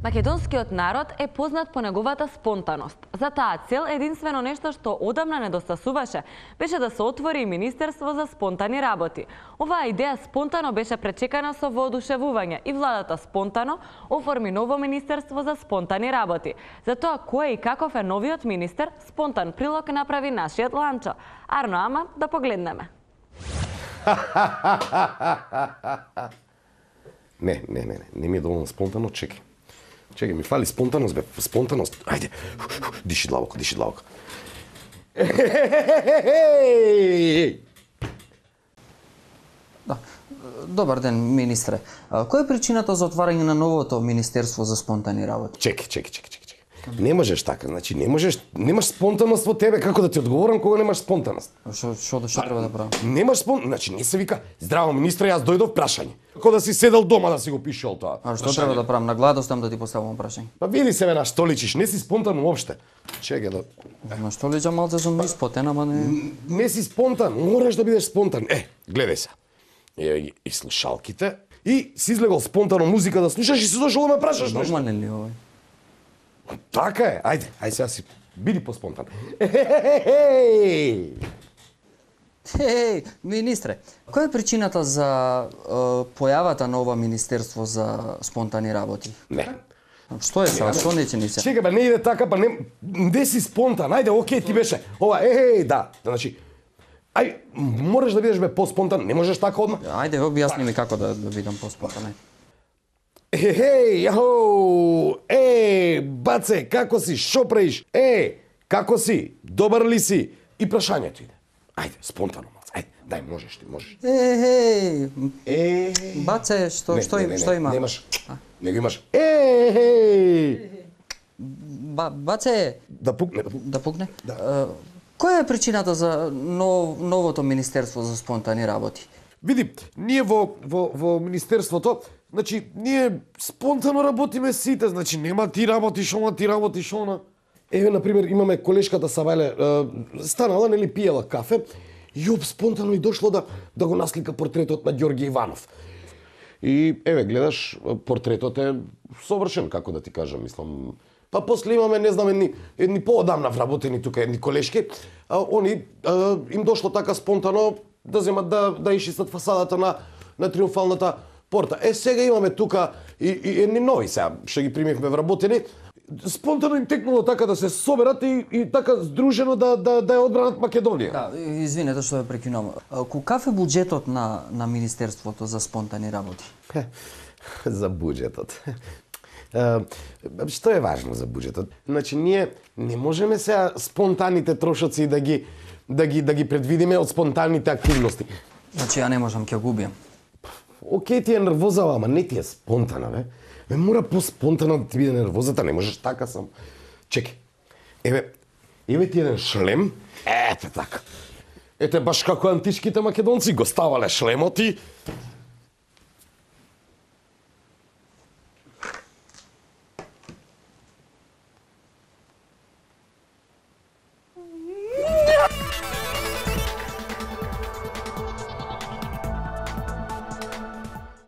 Македонскиот народ е познат по неговата спонтаност. За таа цел единствено нешто што одамна недостасуваше беше да се отвори Министерство за спонтани работи. Оваа идеја спонтано беше пречекана со воодушевување и владата спонтано оформи ново Министерство за спонтани работи. За тоа кој и каков е новиот министер, спонтан прилог направи нашиот Ланчо. Арно, ама да погледнеме. Не ми е доволно спонтано, Чекай, ми фали спонтаност, бе, спонтаност. Ајде, диши длабоко. Да. Добар ден, министре. Која е причината за отварање на новото Министерство за спонтани работи? Чекай. Не можеш така, значи немаш спонтаност во тебе, како да ти одговорам кога немаш спонтаност. Што треба да правам? Немаш значи не се вика, здраво министре, јас дојдов прашање. Како да си седел дома да си го пишел тоа. А што треба да правам? На гладостам да ти поставам прашање. Па види себе на што личиш, не си спонтан уопште. Чекај да... На што личам малце сум испотен, ама не... Не си спонтан, мораш да бидеш спонтан. Гледај се. И слушалките, и си излегол спонтано музика да слушаш и си дошол да ме прашаш нешто. Нормален ли овој? Така е, ајде сега си, биди поспонтан. Министре, која е причината за појавата на ова Министерство за спонтани работи? Не. Што е сега, што не се? Чекай, не иде така, па не си спонтан, ајде, окей, ти беше. Ова, да, значи, мораш да бидеш поспонтан, не можеш така одма. Ајде, објасни ми како да бидам поспонтан. Баце, како си, шо правиш? Како си, добар ли си? И прашањето иде. Ајде, спонтано, ајде, дај, можеш ти. Баце, што има? Немаш, не го имаш. Баце... Да пукне. Да пукне? Која е причината за новото Министерство за спонтани работи? Види, ние во Министерството, значи, ние спонтано работиме сите, значи, нема ти работиш она. Еве, например, имаме колешката Савајле, станала, нели, пиела кафе, и спонтано и дошло да го наслика портретот на Ѓорѓе Иванов. И, еве, гледаш, портретот е совршен, како да ти кажам, мислам. Па после имаме, не знам, едни поодамна вработени тука, едни колешки, они им дошло така спонтано да земат да ишистат фасадата на Триумфалната порта. Сега имаме тука и едни нови сега, што ги примивме вработени. Спонтано им текнало така да се соберат и така здружено да ја одбранат Македонија. Да, извинете што ве прекинувам. Каков е буџетот на Министерството за спонтани работи? За буџетот. Што е важно за буџетот? Значи, ние не можеме сега спонтаните трошоци да ги предвидиме од спонтанните активности. Значи, ја не можам, ќе губам. Океј, ти е нервоза, ама не ти е спонтана, бе. Мора по-спонтано да ти биде нервозата, не можеш така сам. Чекай, еве ти еден шлем, ете така. Ете баш како античките македонци го ставале шлемот и